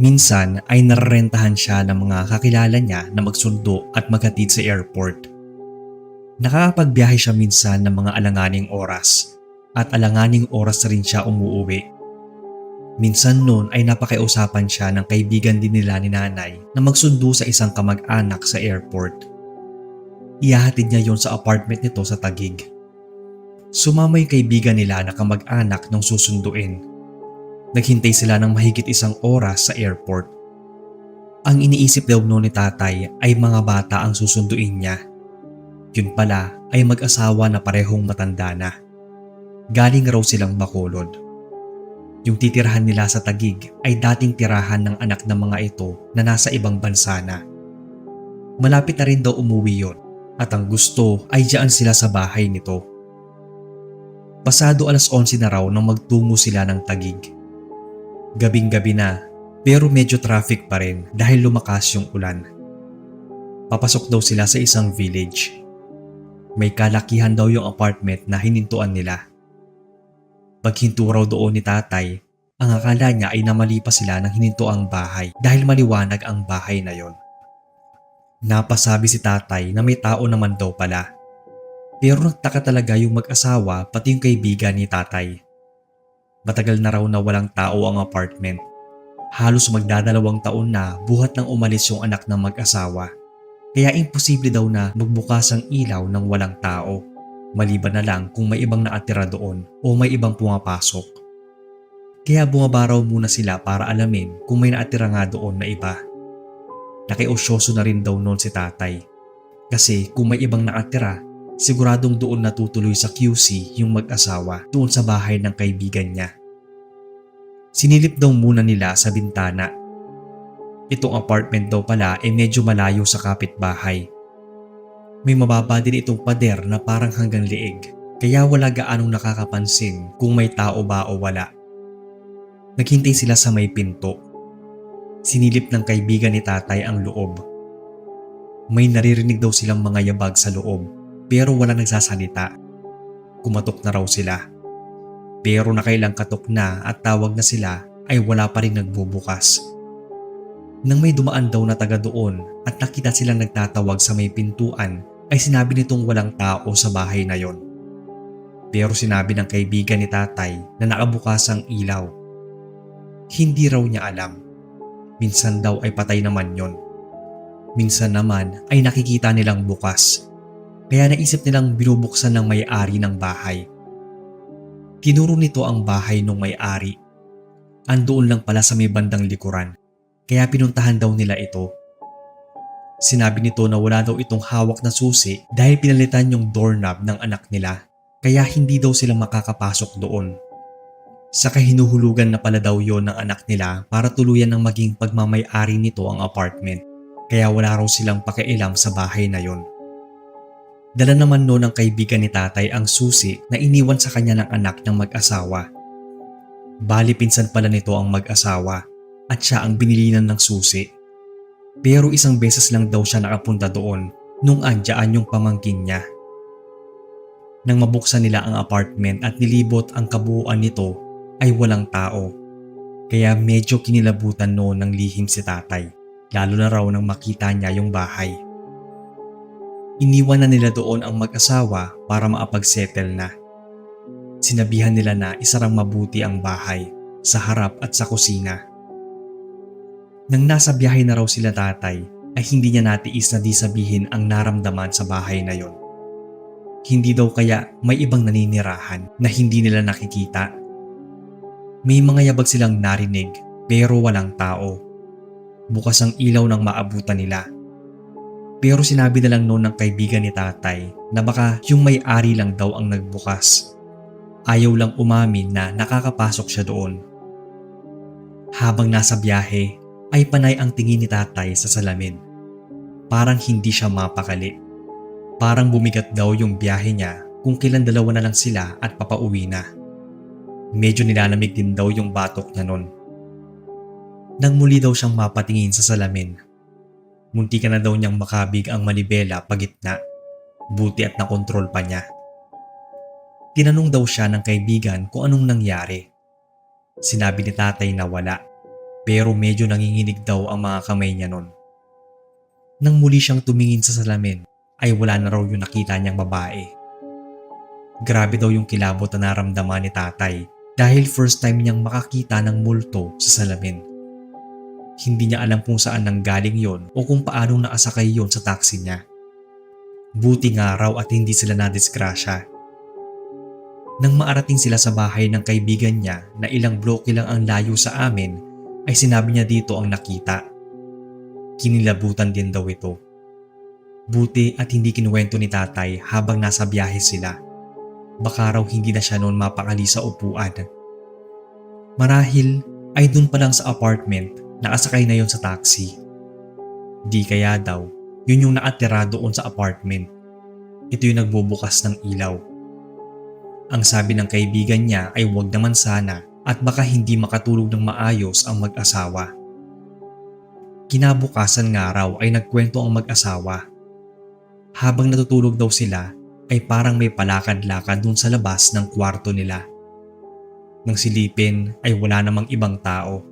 Minsan ay narerentahan siya ng mga kakilala niya na magsundo at maghatid sa airport. Nakakapagbiyahe siya minsan ng mga alanganing oras at alanganing oras na rin siya umuuwi. Minsan noon ay napakiusapan siya ng kaibigan din nila ni nanay na magsundo sa isang kamag-anak sa airport. Ihahatid niya yon sa apartment nito sa Taguig. Sumama yung kaibigan nila na kamag-anak nung susunduin. Naghintay sila ng mahigit isang oras sa airport. Ang iniisip daw noon ni tatay ay mga bata ang susunduin niya. Yun pala ay mag-asawa na parehong matanda na. Galing raw silang Bacolod. Yung titirahan nila sa Taguig ay dating tirahan ng anak ng mga ito na nasa ibang bansa na. Malapit na rin daw umuwi yon at ang gusto ay diyan sila sa bahay nito. Pasado 11:00 na raw nang magtungo sila ng Taguig. Gabing-gabi na pero medyo traffic pa rin dahil lumakas yung ulan. Papasok daw sila sa isang village. May kalakihan daw yung apartment na hinintuan nila. Paghinto raw doon ni tatay, ang akala niya ay namali pa sila ng hinintuang bahay dahil maliwanag ang bahay na yon. Napasabi si tatay na may tao naman daw pala. Pero nagtaka talaga yung mag-asawa pati yung kaibigan ni tatay. Matagal na raw na walang tao ang apartment. Halos magdadalawang taon na buhat nang umalis yung anak ng mag-asawa. Kaya imposible daw na magbukas ang ilaw ng walang tao. Maliban na lang kung may ibang naatira doon o may ibang pumapasok. Kaya bumaba raw muna sila para alamin kung may naatira nga doon na iba. Nakiusyoso na rin daw noon si tatay. Kasi kung may ibang nakatira, siguradong doon natutuloy sa QC yung mag-asawa doon sa bahay ng kaibigan niya. Sinilip daw muna nila sa bintana. Itong apartment daw pala ay medyo malayo sa kapitbahay. May mababa din itong pader na parang hanggang liig, kaya wala gaanong nakakapansin kung may tao ba o wala. Naghintay sila sa may pinto. Sinilip ng kaibigan ni tatay ang loob. May naririnig daw silang mga yabag sa loob pero wala nagsasalita. Kumatok na raw sila. Pero nakailang katok na at tawag na sila ay wala pa rin nagbubukas. Nang may dumaan daw na taga doon at nakita silang nagtatawag sa may pintuan, ay sinabi nitong walang tao sa bahay na yon. Pero sinabi ng kaibigan ni tatay na nakabukas ang ilaw. Hindi raw niya alam. Minsan daw ay patay naman yon. Minsan naman ay nakikita nilang bukas. Kaya naisip nilang binubuksan ng may-ari ng bahay. Tinuro nito ang bahay ng may-ari. Andoon lang pala sa may bandang likuran. Kaya pinuntahan daw nila ito. Sinabi nito na wala daw itong hawak na susi dahil pinalitan yung doorknob ng anak nila. Kaya hindi daw sila makakapasok doon. Saka hinuhulugan na pala daw yon ng anak nila para tuluyan ng maging pagmamay-ari nito ang apartment. Kaya wala raw silang pakialam sa bahay na yon. Dala naman noon ng kaibigan ni tatay ang susi na iniwan sa kanya ng anak ng mag-asawa. Bali pinsan pala nito ang mag-asawa at siya ang binilinan ng susi. Pero isang beses lang daw siya nakapunta doon nung andyaan yung pamangkin niya. Nang mabuksan nila ang apartment at nilibot ang kabuuan nito ay walang tao. Kaya medyo kinilabutan noon ng lihim si tatay, lalo na raw nang makita niya yung bahay. Iniwan na nila doon ang mag-asawa para maapag-settle na. Sinabihan nila na isarang mabuti ang bahay sa harap at sa kusina. Nang nasa biyahe na raw sila tatay ay hindi niya natiis na di sabihin ang naramdaman sa bahay na yon. Hindi daw kaya may ibang naninirahan na hindi nila nakikita. May mga yabag silang narinig pero walang tao. Bukas ang ilaw ng maabutan nila. Pero sinabi na lang noon ng kaibigan ni tatay na baka yung may-ari lang daw ang nagbukas. Ayaw lang umamin na nakakapasok siya doon. Habang nasa biyahe ay panay ang tingin ni tatay sa salamin. Parang hindi siya mapakali. Parang bumigat daw yung biyahe niya kung kailan dalawa na lang sila at papauwi na. Medyo nilalamig din daw yung batok niya noon. Nang muli daw siyang mapatingin sa salamin, munti ka na daw niyang makabig ang manibela pagitna. Buti at nakontrol pa niya. Tinanong daw siya ng kaibigan kung anong nangyari. Sinabi ni tatay na wala. pero medyo nanginginig daw ang mga kamay niya nun. Nang muli siyang tumingin sa salamin ay wala na raw yung nakita niyang babae. Grabe daw yung kilabot na naramdaman ni tatay dahil first time niyang makakita ng multo sa salamin. Hindi niya alam kung saan nanggaling yon o kung paano naasakay yon sa taxi niya. Buti nga raw at hindi sila nadisgrasya. Nang maarating sila sa bahay ng kaibigan niya na ilang bloke lang ang layo sa amin, ay sinabi niya dito ang nakita. Kinilabutan din daw ito. Buti at hindi kinuwento ni tatay habang nasa biyahe sila. Baka raw hindi na siya noon mapakali sa upuan. Marahil ay dun pa lang sa apartment nakasakay na yon sa taxi. Di kaya daw, yun yung nakatira doon sa apartment. Ito yung nagbubukas ng ilaw. Ang sabi ng kaibigan niya ay wag naman sana at baka hindi makatulog ng maayos ang mag-asawa. Kinabukasan nga raw ay nagkwento ang mag-asawa. Habang natutulog daw sila ay parang may palakad-lakad dun sa labas ng kwarto nila. Nang silipin ay wala namang ibang tao.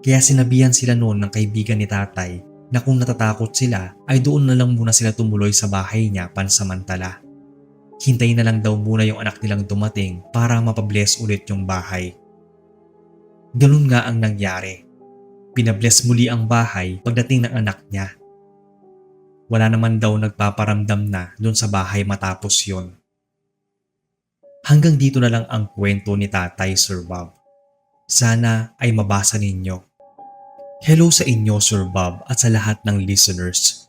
Kaya sinabihan sila noon ng kaibigan ni tatay na kung natatakot sila ay doon na lang muna sila tumuloy sa bahay niya pansamantala. Hintayin na lang daw muna yung anak nilang dumating para mapabless ulit yung bahay. Ganun nga ang nangyari. Pinabless muli ang bahay pagdating ng anak niya. Wala naman daw nagpaparamdam na doon sa bahay matapos yon. Hanggang dito na lang ang kwento ni Tatay Sir Bob. Sana ay mabasa ninyo. Hello sa inyo Sir Bob at sa lahat ng listeners.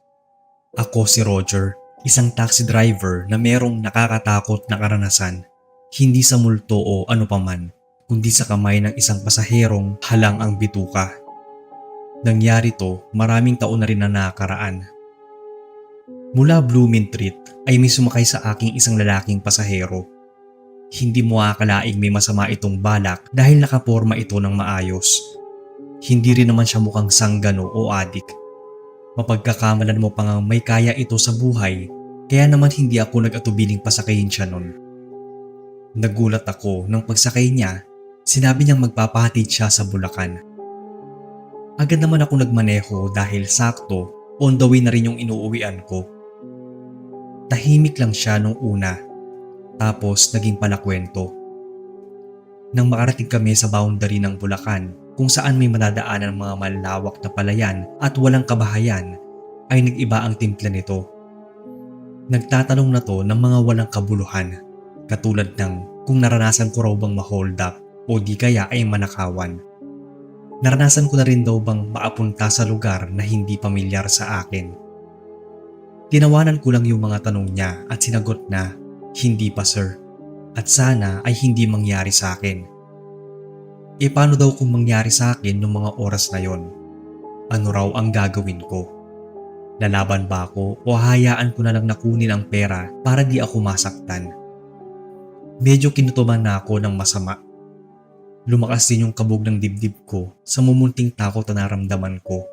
Ako si Roger, isang taxi driver na merong nakakatakot na karanasan, hindi sa multo o ano paman, kundi sa kamay ng isang pasaherong halang ang bituka. Nangyari to maraming taon na rin na nakaraan. Mula Bloomingtreet ay may sumakay sa aking isang lalaking pasahero. Hindi mo akalaing may masama itong balak dahil nakaporma ito ng maayos. Hindi rin naman siya mukhang sanggano o adik. Mapagkakamalan mo pang may kaya ito sa buhay, kaya naman hindi ako nag-atubiling pasakayin siya nun. Nagulat ako nang pagsakay niya, sinabi niyang magpapahatid siya sa Bulacan. Agad naman ako nagmaneho dahil sakto on the way na rin yung inuuwian ko. Tahimik lang siya nung una, tapos naging palakwento. Nang makarating kami sa boundary ng Bulacan kung saan may madadaanan ng mga malawak na palayan at walang kabahayan, ay nag-iba ang timpla nito. Nagtatanong na to ng mga walang kabuluhan, katulad ng kung naranasan ko raw bang ma-hold up o di kaya ay manakawan. Naranasan ko na rin daw bang maapunta sa lugar na hindi pamilyar sa akin. Tinawanan ko lang yung mga tanong niya at sinagot na, hindi pa sir, at sana ay hindi mangyari sa akin. E paano daw kung mangyari sa akin noong mga oras na yon? Ano raw ang gagawin ko? Lalaban ba ako o hayaan ko na lang nakunin ang pera para di ako masaktan? Medyo kinutuban na ako ng masama. Lumakas din yung kabog ng dibdib ko sa mumunting takot na naramdaman ko.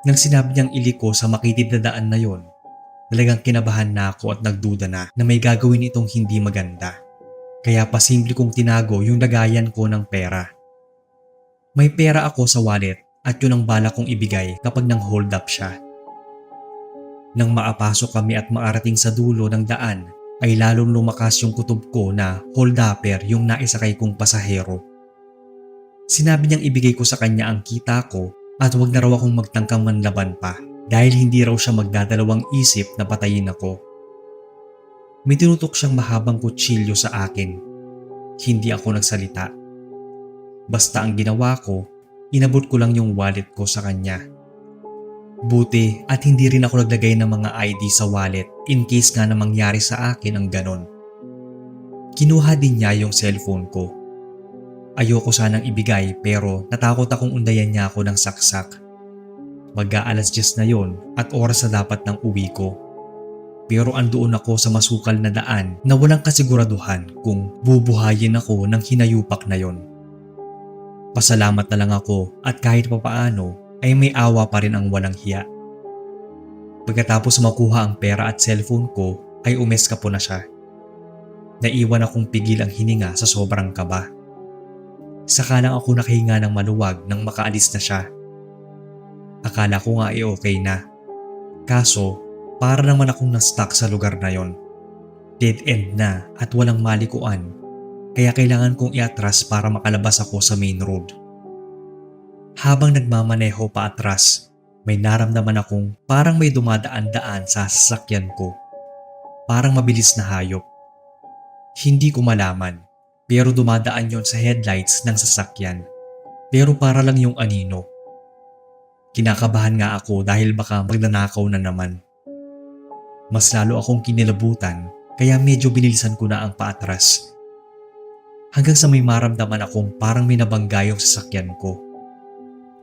Nang sinabi niyang iliko sa makitid na daan na yon, talagang kinabahan na ako at nagduda na may gagawin itong hindi maganda. Kaya pasimple kong tinago yung lagayan ko ng pera. May pera ako sa wallet at yun ang bala kong ibigay kapag nang hold up siya. Nang maapasok kami at maarating sa dulo ng daan, ay lalong lumakas yung kutob ko na hold-upper yung naisakay kong pasahero. Sinabi niyang ibigay ko sa kanya ang kita ko at huwag na raw akong magtangkang manlaban pa dahil hindi raw siya magdadalawang isip na patayin ako. May tinutok siyang mahabang kutsilyo sa akin. Hindi ako nagsalita. Basta ang ginawa ko, inabot ko lang yung wallet ko sa kanya. Buti at hindi rin ako naglagay ng mga ID sa wallet in case nga na mangyari sa akin ang ganon. Kinuha din niya yung cellphone ko. Ayoko sanang ibigay pero natakot akong undayan niya ako ng saksak. Mag-aalas 10 na yon at oras na dapat ng uwi ko. Pero andoon ako sa masukal na daan na walang kasiguraduhan kung bubuhayin ako ng hinayupak na yon. Pasalamat na lang ako at kahit papaano ay may awa pa rin ang walang hiya. Pagkatapos makuha ang pera at cellphone ko ay umeska po na siya. Naiwan akong pigil ang hininga sa sobrang kaba. Saka lang ako nakahinga ng maluwag nang makaalis na siya. Akala ko nga okay na. Kaso, para naman akong na-stuck sa lugar na yon. Dead end na at walang malikuan, kaya kailangan kong iatras para makalabas ako sa main road. Habang nagmamaneho pa atras, may naramdaman akong parang may dumadaan-daan sa sasakyan ko. Parang mabilis na hayop. Hindi ko malaman, pero dumadaan yon sa headlights ng sasakyan. Pero para lang yung anino. Kinakabahan nga ako dahil baka magnanakaw na naman. Mas lalo akong kinilabutan kaya medyo binilisan ko na ang paatras. Hanggang sa may maramdaman akong parang may nabangga yung sasakyan ko.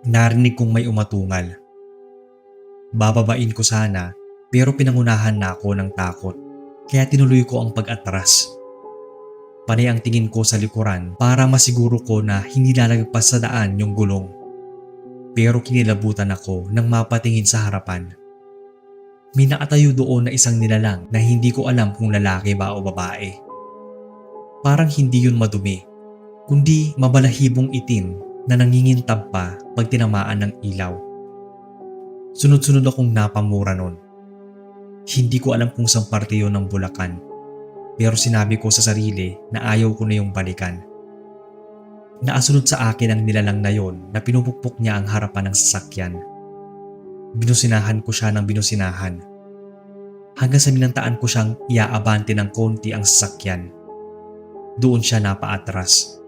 Narinig kong may umatungal. Bababain ko sana pero pinangunahan na ako ng takot kaya tinuloy ko ang pag-atras. Panay ang tingin ko sa likuran para masiguro ko na hindi lalagpas sa daan yung gulong. Pero kinilabutan ako nang mapatingin sa harapan. May nakatayo doon na isang nilalang na hindi ko alam kung lalaki ba o babae. Parang hindi yun madumi, kundi mabalahibong itim na nangingintab pa pag tinamaan ng ilaw. Sunod-sunod akong napamura nun. Hindi ko alam kung saan parte yun ng Bulacan, pero sinabi ko sa sarili na ayaw ko na yung balikan. Naasunod sa akin ang nilalang na yon na pinupukpok niya ang harapan ng sasakyan. Binusinahan ko siya ng binusinahan. Hanggang sa minantaan ko siyang iaabante ng konti ang sasakyan. Doon siya napaatras.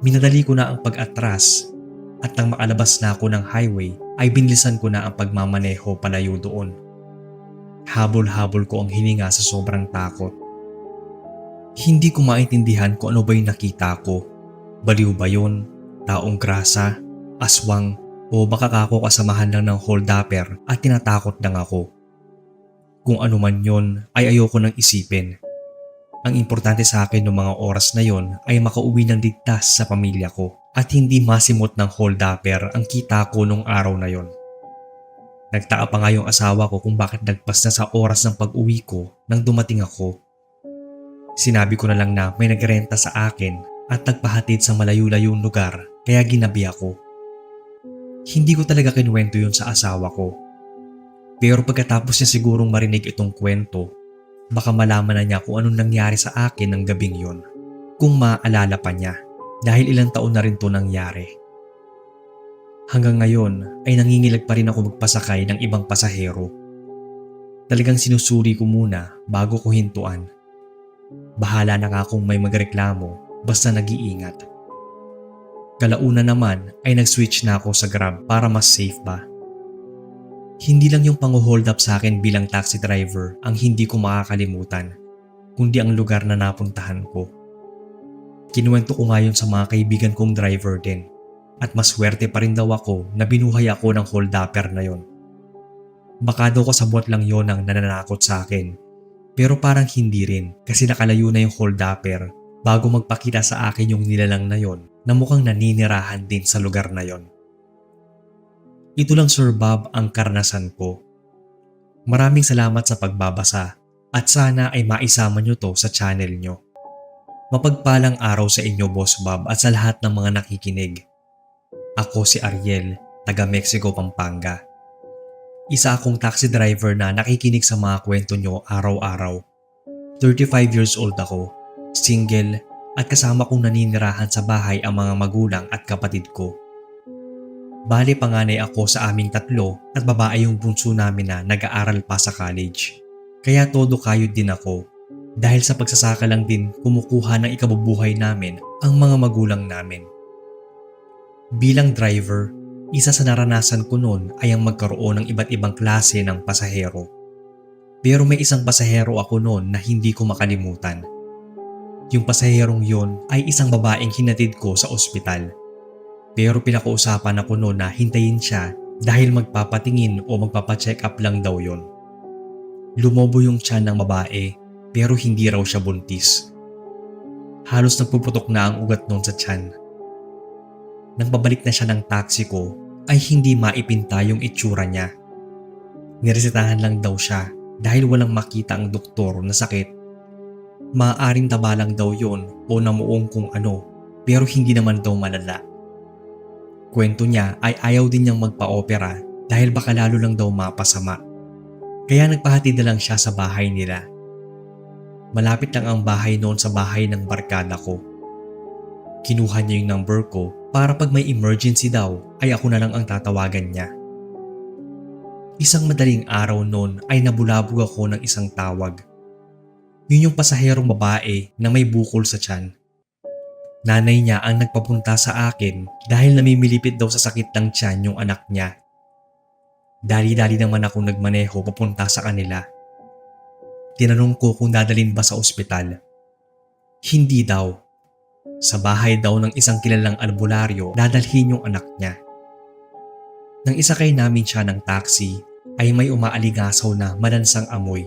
Minadali ko na ang pag-atras at nang makalabas na ako ng highway ay binilisan ko na ang pagmamaneho palayo doon. Habol-habol ko ang hininga sa sobrang takot. Hindi ko maintindihan kung ano ba yung nakita ko. Baliw ba yun? Taong grasa? Aswang? O baka kako kasamahan lang ng hold-upper at tinatakot lang ako. Kung ano man yun ay ayoko nang isipin. Ang importante sa akin noong mga oras na yon ay makauwi ng ligtas sa pamilya ko at hindi masimot ng hold-upper ang kita ko nung araw na yon. Nagtaka pa nga yung asawa ko kung bakit nagpas na sa oras ng pag-uwi ko nang dumating ako. Sinabi ko na lang na may nagrenta sa akin at nagpahatid sa malayo-layong lugar kaya ginabi ako. Hindi ko talaga kinuwento yun sa asawa ko. Pero pagkatapos niya sigurong marinig itong kwento, baka malaman na niya kung anong nangyari sa akin ng gabing yun. Kung maaalala pa niya dahil ilang taon na rin to nangyari. Hanggang ngayon ay nangingilag pa rin ako magpasakay ng ibang pasahero. Talagang sinusuri ko muna bago ko hintuan. Bahala na nga kung may magreklamo basta nag-iingat. Kalauna naman ay nag-switch na ako sa Grab para mas safe ba. Hindi lang yung pang-hold up sa akin bilang taxi driver ang hindi ko makakalimutan, kundi ang lugar na napuntahan ko. Kinuwento ko nga yun sa mga kaibigan kong driver din at maswerte pa rin daw ako na binuhay ako ng hold-upper na yon. Baka daw kasabot lang yon ang nananakot sa akin, pero parang hindi rin kasi nakalayo na yung hold-upper bago magpakita sa akin yung nilalang na yon na mukhang naninirahan din sa lugar na yon. Ito lang Sir Bob ang karanasan ko. Maraming salamat sa pagbabasa at sana ay maisama nyo to sa channel nyo. Mapagpalang araw sa inyo Boss Bob at sa lahat ng mga nakikinig. Ako si Ariel, taga Mexico, Pampanga. Isa akong taxi driver na nakikinig sa mga kwento nyo araw-araw. 35 years old ako, single at kasama kong naninirahan sa bahay ang mga magulang at kapatid ko. Bale panganay ako sa aming tatlo at babae yung bunso namin na nag-aaral pa sa college. Kaya todo kayod din ako dahil sa pagsasaka lang din kumukuha ng ikabubuhay namin ang mga magulang namin. Bilang driver, isa sa naranasan ko noon ay ang magkaroon ng iba't ibang klase ng pasahero. Pero may isang pasahero ako noon na hindi ko makalimutan. Yung pasaherong yon ay isang babaeng hinatid ko sa ospital. Pero pinakausapan ako noon na hintayin siya dahil magpapatingin o magpapacheck up lang daw yon. Lumobo yung tiyan ng babae pero hindi raw siya buntis. Halos nagpuputok na ang ugat noon sa tiyan. Nang pabalik na siya ng taxi ko ay hindi maipinta yung itsura niya. Niresetahan lang daw siya dahil walang makita ang doktor na sakit. Maaaring taba lang daw yon o namuong kung ano, pero hindi naman daw malala. Kwento niya ay ayaw din niyang magpa-opera dahil baka lalo lang daw mapasama. Kaya nagpahatid na lang siya sa bahay nila. Malapit lang ang bahay noon sa bahay ng barkada ko. Kinuha niya yung number ko para pag may emergency daw ay ako na lang ang tatawagan niya. Isang madaling araw noon ay nabulabog ako ng isang tawag. Yun yung pasaherong babae na may bukol sa tiyan. Nanay niya ang nagpapunta sa akin dahil namimilipit daw sa sakit ng tiyan yung anak niya. Dali-dali naman ako nagmaneho papunta sa kanila. Tinanong ko kung dadalhin ba sa ospital. Hindi daw. Sa bahay daw ng isang kilalang albularyo dadalhin yung anak niya. Nang isakay namin siya ng taxi ay may umaaligasaw na malansang amoy.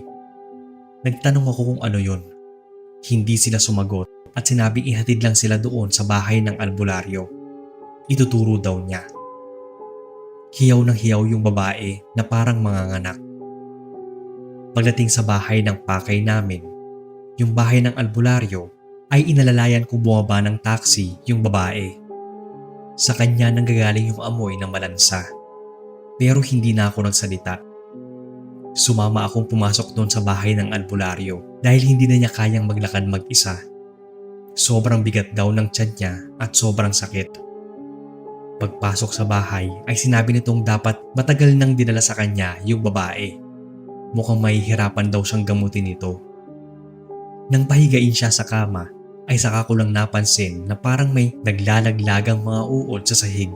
Nagtanong ako kung ano yun. Hindi sila sumagot at sinabing ihatid lang sila doon sa bahay ng albularyo. Ituturo daw niya. Hiyaw ng hiyaw yung babae na parang manganganak. Pagdating sa bahay ng pakay namin, yung bahay ng albularyo, ay inalalayan kong bumaba ng taxi yung babae. Sa kanya nanggagaling yung amoy ng malansa. Pero hindi na ako nagsalita. Sumama akong pumasok doon sa bahay ng albularyo dahil hindi na niya kayang maglakad mag-isa. Sobrang bigat daw ng tiyan niya at sobrang sakit. Pagpasok sa bahay ay sinabi nitong dapat matagal nang dinala sa kanya yung babae. Mukhang mahihirapan daw siyang gamutin ito. Nang pahigain siya sa kama ay saka ko lang napansin na parang may naglalaglagang mga uod sa sahig.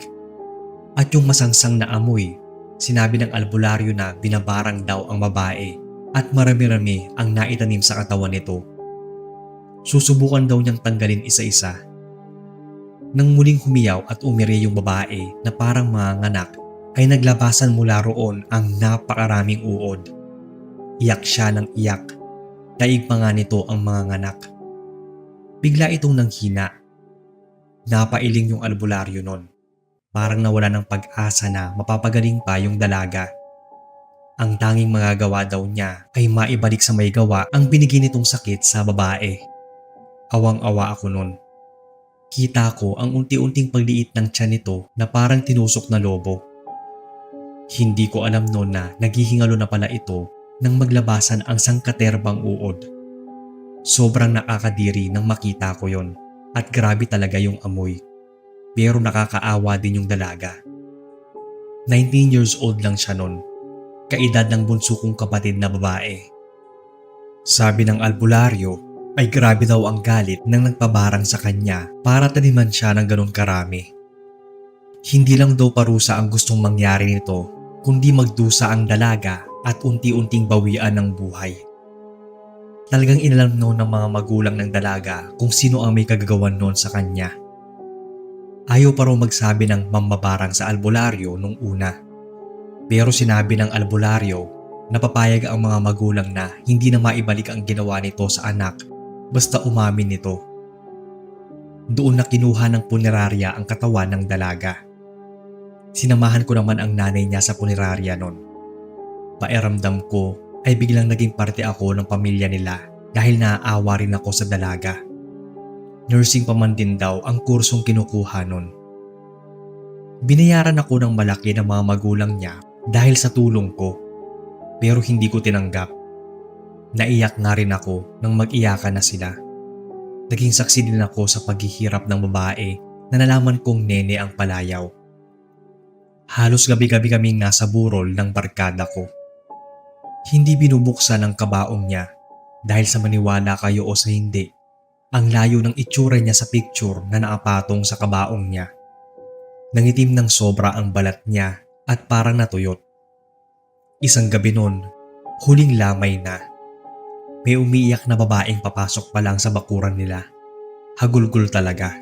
At yung masangsang na amoy, sinabi ng albularyo na binabarang daw ang babae at marami-rami ang naitanim sa katawan nito. Susubukan daw niyang tanggalin isa-isa. Nang muling humiyaw at umiri yung babae na parang manganganak ay naglabasan mula roon ang napakaraming uod. Iyak siya ng iyak. Daig pa nga nito ang manganganak. Bigla itong nanghina. Napailing yung albularyo nun. Parang nawala ng pag-asa na mapapagaling pa yung dalaga. Ang tanging magagawa daw niya ay maibalik sa may gawa ang binigay nitong sakit sa babae. Awang-awa ako nun. Kita ko ang unti-unting pagliit ng tiyan nito na parang tinusok na lobo. Hindi ko alam noon na naghihingalo na pala ito nang maglabasan ang sangkaterbang uod. Sobrang nakakadiri nang makita ko yon at grabe talaga yung amoy. Pero nakakaawa din yung dalaga. 19 years old lang siya nun, kaedad ng bunso kong kapatid na babae. Sabi ng albularyo ay grabe daw ang galit nang nagpabarang sa kanya para taniman siya ng ganun karami. Hindi lang daw parusa ang gustong mangyari nito, kundi magdusa ang dalaga at unti-unting bawian ng buhay. Talagang inalam noon ng mga magulang ng dalaga kung sino ang may kagagawan noon sa kanya. Ayaw pa raw magsabi ng mambabarang sa albularyo nung una. Pero sinabi ng albularyo na papayag ang mga magulang na hindi na maibalik ang ginawa nito sa anak basta umamin nito. Doon na kinuha ng punerarya ang katawan ng dalaga. Sinamahan ko naman ang nanay niya sa punerarya nun. Pakiramdam ko ay biglang naging parte ako ng pamilya nila dahil naaawa rin ako sa dalaga. Nursing pa man din daw ang kursong kinukuha nun. Binayaran ako ng malaki ng mga magulang niya dahil sa tulong ko, pero hindi ko tinanggap. Naiyak nga rin ako nang mag-iyakan na sila. Naging saksi din ako sa paghihirap ng babae na nalaman kong nene ang palayaw. Halos gabi-gabi kaming nasa burol ng barkada ko. Hindi binubuksan ang kabaong niya dahil sa maniwala kayo o sa hindi. Ang layo ng itsura niya sa picture na naapatong sa kabaong niya. Nangitim ng sobra ang balat niya at parang natuyot. Isang gabi nun, huling lamay na. May umiiyak na babaeng papasok pa lang sa bakuran nila. Hagulgul talaga.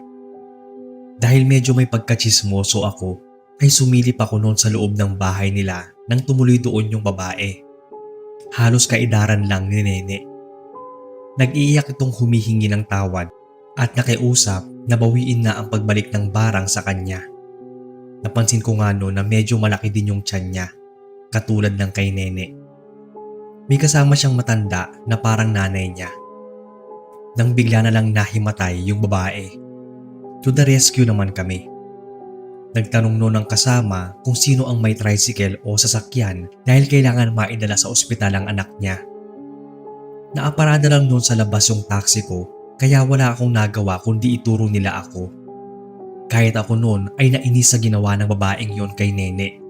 Dahil medyo may pagkachismoso ako, ay sumilip ako noon sa loob ng bahay nila nang tumuloy doon yung babae. Halos kaidaran lang ni Nene. Nag-iiyak itong humihingi ng tawad at nakiusap na bawiin na ang pagbalik ng barang sa kanya. Napansin ko nga no na medyo malaki din yung tiyan niya, katulad ng kay Nene. May kasama siyang matanda na parang nanay niya. Nang bigla na lang nahimatay yung babae. To the rescue naman kami. Nagtanong noon ng kasama kung sino ang may tricycle o sasakyan dahil kailangan maidala sa ospital ang anak niya. Naaparada lang noon sa labas yung taxi ko kaya wala akong nagawa kundi ituro nila ako. Kahit ako noon ay nainis sa ginawa ng babaeng yon kay Nene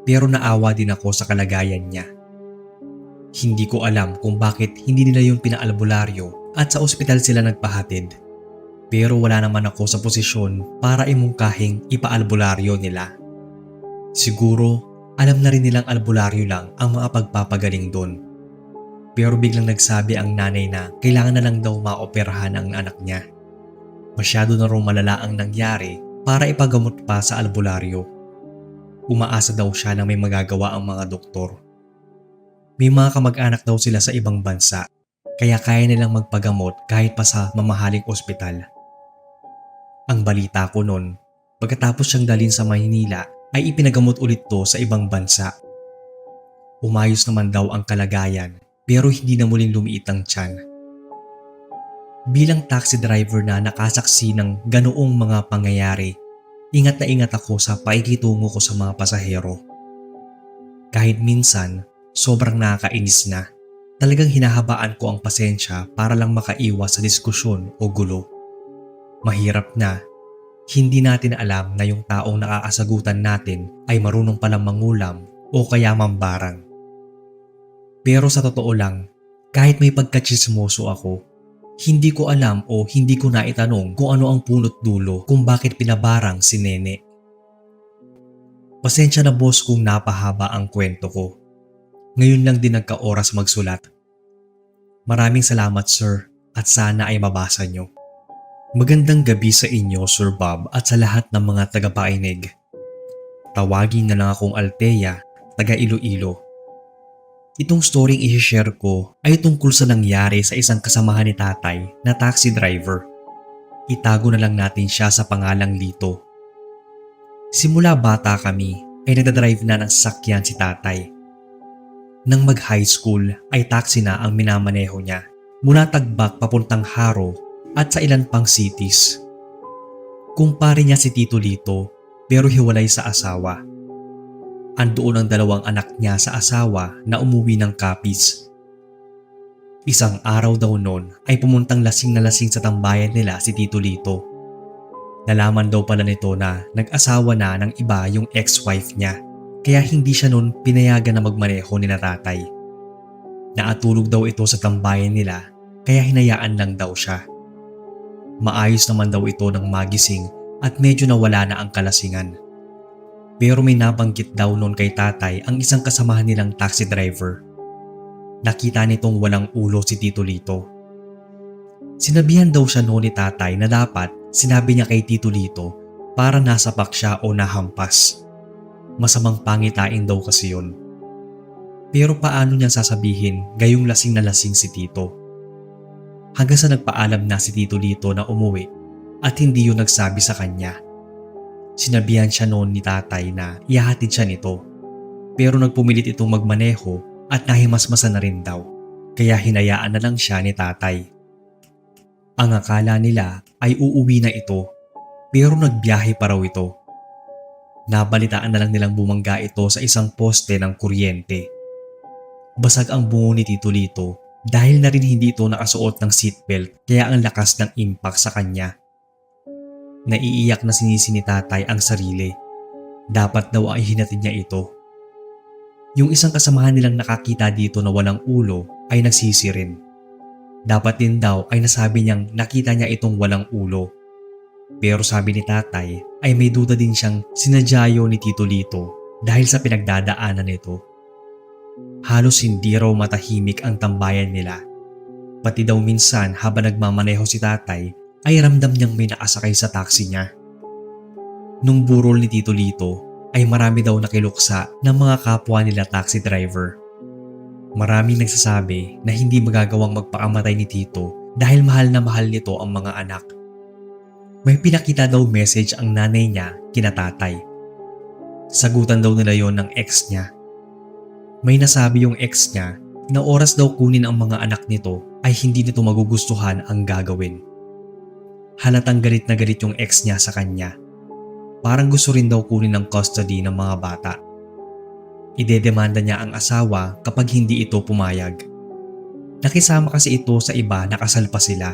pero naawa din ako sa kalagayan niya. Hindi ko alam kung bakit hindi nila yung pinaalbularyo at sa ospital sila nagpahatid. Pero wala naman ako sa posisyon para imungkahing ipaalbularyo nila. Siguro alam na rin nilang albularyo lang ang mga pagpapagaling doon. Pero biglang nagsabi ang nanay na kailangan na lang daw maoperahan ang anak niya. Masyado na raw malala ang nangyari para ipagamot pa sa albularyo. Umaasa daw siya na may magagawa ang mga doktor. May mga kamag-anak daw sila sa ibang bansa kaya kaya nilang magpagamot kahit pa sa mamahaling ospital. Ang balita ko noon, pagkatapos siyang dalhin sa Maynila ay ipinagamot ulit to sa ibang bansa. Umayos naman daw ang kalagayan pero hindi na muling lumiit ang tiyan. Bilang taxi driver na nakasaksi ng ganoong mga pangyayari, ingat na ingat ako sa paikitungo ko sa mga pasahero. Kahit minsan, sobrang nakakainis na, talagang hinahabaan ko ang pasensya para lang makaiwas sa diskusyon o gulo. Mahirap na, hindi natin alam na yung taong nakakasagutan natin ay marunong palang mangulam o kaya mambarang. Pero sa totoo lang, kahit may pagkatsismoso ako, hindi ko alam o hindi ko naitanong kung ano ang punot dulo kung bakit pinabarang si Nene. Pasensya na boss kung napahaba ang kwento ko. Ngayon lang din nagka-oras magsulat. Maraming salamat sir at sana ay mabasa nyo. Magandang gabi sa inyo Sir Bob at sa lahat ng mga tagapainig. Tawagin na lang akong Althea, taga Iloilo. Itong storyng i-share ko ay tungkol sa nangyari sa isang kasamahan ni tatay na taxi driver. Itago na lang natin siya sa pangalang Lito. Simula bata kami ay nagdadrive na ng sasakyan si tatay. Nang mag-high school ay taxi na ang minamaneho niya mula Tagbak papuntang Haro at sa ilan pang cities. Kumpare niya si Tito Lito pero hiwalay sa asawa. Andoon ang dalawang anak niya sa asawa na umuwi ng Capiz. Isang araw daw noon ay pumuntang lasing na lasing sa tambayan nila si Tito Lito. Nalaman daw pala nito na nag-asawa na ng iba yung ex-wife niya kaya hindi siya noon pinayagan na magmaneho ni na tatay. Naatulog daw ito sa tambayan nila kaya hinayaan lang daw siya. Maayos naman daw ito ng magising at medyo nawala na ang kalasingan. Pero may nabanggit daw noon kay tatay ang isang kasamahan nilang taxi driver. Nakita nitong walang ulo si Tito Lito. Sinabihan daw siya noon ni tatay na dapat sinabi niya kay Tito Lito para nasapak siya o nahampas. Masamang pangitain daw kasi yun. Pero paano niya sasabihin gayong lasing na lasing si Tito? Hanggang sa nagpaalam na si Tito Lito na umuwi at hindi yun nagsabi sa kanya. Sinabihan siya noon ni tatay na ihahatid siya nito pero nagpumilit itong magmaneho at nahimasmasan na rin daw kaya hinayaan na lang siya ni tatay. Ang akala nila ay uuwi na ito pero nagbiyahe pa raw ito. Nabalitaan na lang nilang bumangga ito sa isang poste ng kuryente. Basag ang bungo ni Tito Lito dahil na rin hindi ito nakasuot ng seatbelt kaya ang lakas ng impact sa kanya. Naiiyak na sinisi ni tatay ang sarili. Dapat daw ay hinatid niya ito. Yung isang kasamahan nilang nakakita dito na walang ulo ay nagsisi rin. Dapat din daw ay nasabi niyang nakita niya itong walang ulo. Pero sabi ni tatay ay may duda din siyang sinadyayo ni Tito Lito dahil sa pinagdadaanan nito. Halos hindi raw matahimik ang tambayan nila. Pati daw minsan habang nagmamaneho si tatay ay ramdam niyang may nakasakay sa taxi niya. Nung burol ni Tito Lito ay marami daw nakiluksa ng mga kapwa nila taxi driver. Maraming nagsasabi na hindi magagawang magpakamatay ni Tito dahil mahal na mahal nito ang mga anak. May pinakita daw message ang nanay niya kina tatay. Sagutan daw nila yon ng ex niya. May nasabi yung ex niya na oras daw kunin ang mga anak nito ay hindi nito magugustuhan ang gagawin. Halatang galit na galit yung ex niya sa kanya. Parang gusto rin daw kunin ng custody ng mga bata. Idedemanda niya ang asawa kapag hindi ito pumayag. Nakisama kasi ito sa iba na kasal pa sila.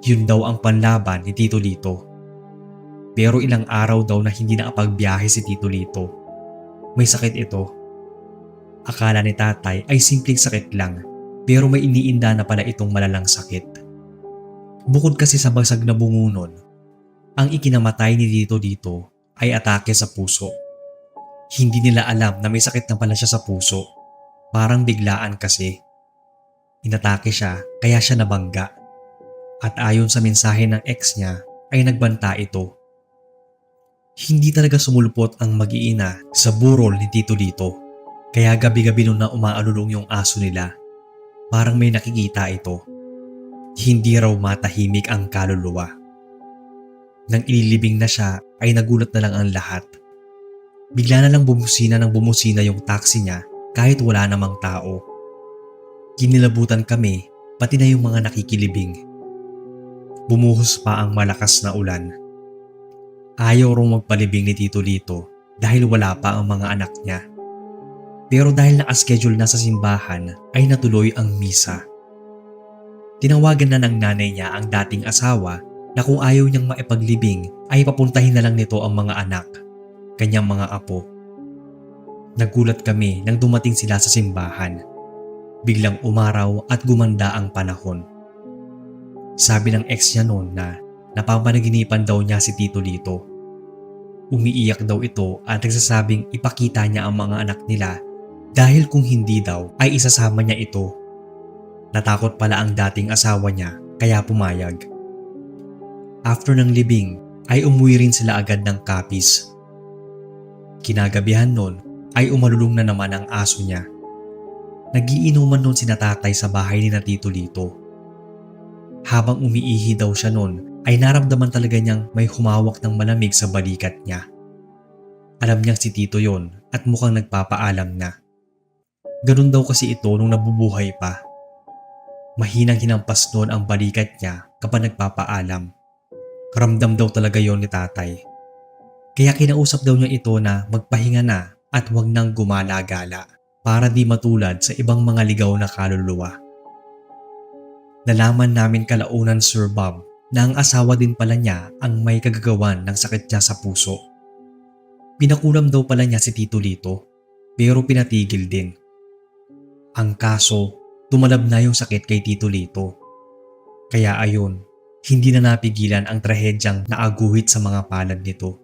Yun daw ang panlaban ni Tito Lito. Pero ilang araw daw na hindi nakapagbiyahe si Tito Lito. May sakit ito. Akala ni tatay ay simpleng sakit lang, pero may iniinda na pala itong malalang sakit. Bukod kasi sa basag na bungunon, ang ikinamatay ni Tito Lito ay atake sa puso. Hindi nila alam na may sakit na pala siya sa puso. Parang biglaan kasi. Inatake siya kaya siya nabangga. At ayon sa mensahe ng ex niya ay nagbanta ito. Hindi talaga sumulpot ang mag-iina sa burol ni Tito Lito. Kaya gabi-gabi nung na umaalulong yung aso nila. Parang may nakikita ito. Hindi raw matahimik ang kaluluwa. Nang ililibing na siya ay nagulat na lang ang lahat. Bigla na lang bumusina yung taxi niya kahit wala namang tao. Kinilabutan kami pati na yung mga nakikilibing. Bumuhos pa ang malakas na ulan. Ayaw raw magpalibing ni Tito Lito dahil wala pa ang mga anak niya. Pero dahil nakaschedule na sa simbahan ay natuloy ang misa. Tinawagan na ng nanay niya ang dating asawa na kung ayaw niyang maipaglibing ay papuntahin na lang nito ang mga anak, kanyang mga apo. Nagulat kami nang dumating sila sa simbahan. Biglang umaraw at gumanda ang panahon. Sabi ng ex niya noon na napapanaginipan daw niya si Tito Lito. Umiiyak daw ito at nagsasabing ipakita niya ang mga anak nila dahil kung hindi daw ay isasama niya ito. Natakot pala ang dating asawa niya kaya pumayag. After ng libing ay umuwi rin sila agad ng Capiz. Kinagabihan nun ay umalulong na naman ang aso niya. Nagiinuman nun si tatay sa bahay ni Tito Lito. Habang umiihi daw siya nun ay naramdaman talaga niyang may humawak ng malamig sa balikat niya. Alam niyang si Tito yon at mukhang nagpapaalam na. Ganun daw kasi ito nung nabubuhay pa. Mahinang hinampas noon ang balikat niya kapag nagpapaalam. Ramdam daw talaga yon ni tatay. Kaya kinausap daw niya ito na magpahinga na at huwag nang gumala-gala para di matulad sa ibang mga ligaw na kaluluwa. Nalaman namin kalaunan, Sir Bob, na ang asawa din pala niya ang may kagagawan ng sakit niya sa puso. Pinakulam daw pala niya si Tito Lito pero pinatigil din. Ang kaso, tumalab na yung sakit kay Tito Lito. Kaya ayun, hindi na napigilan ang trahedyang naaguhit sa mga palad nito.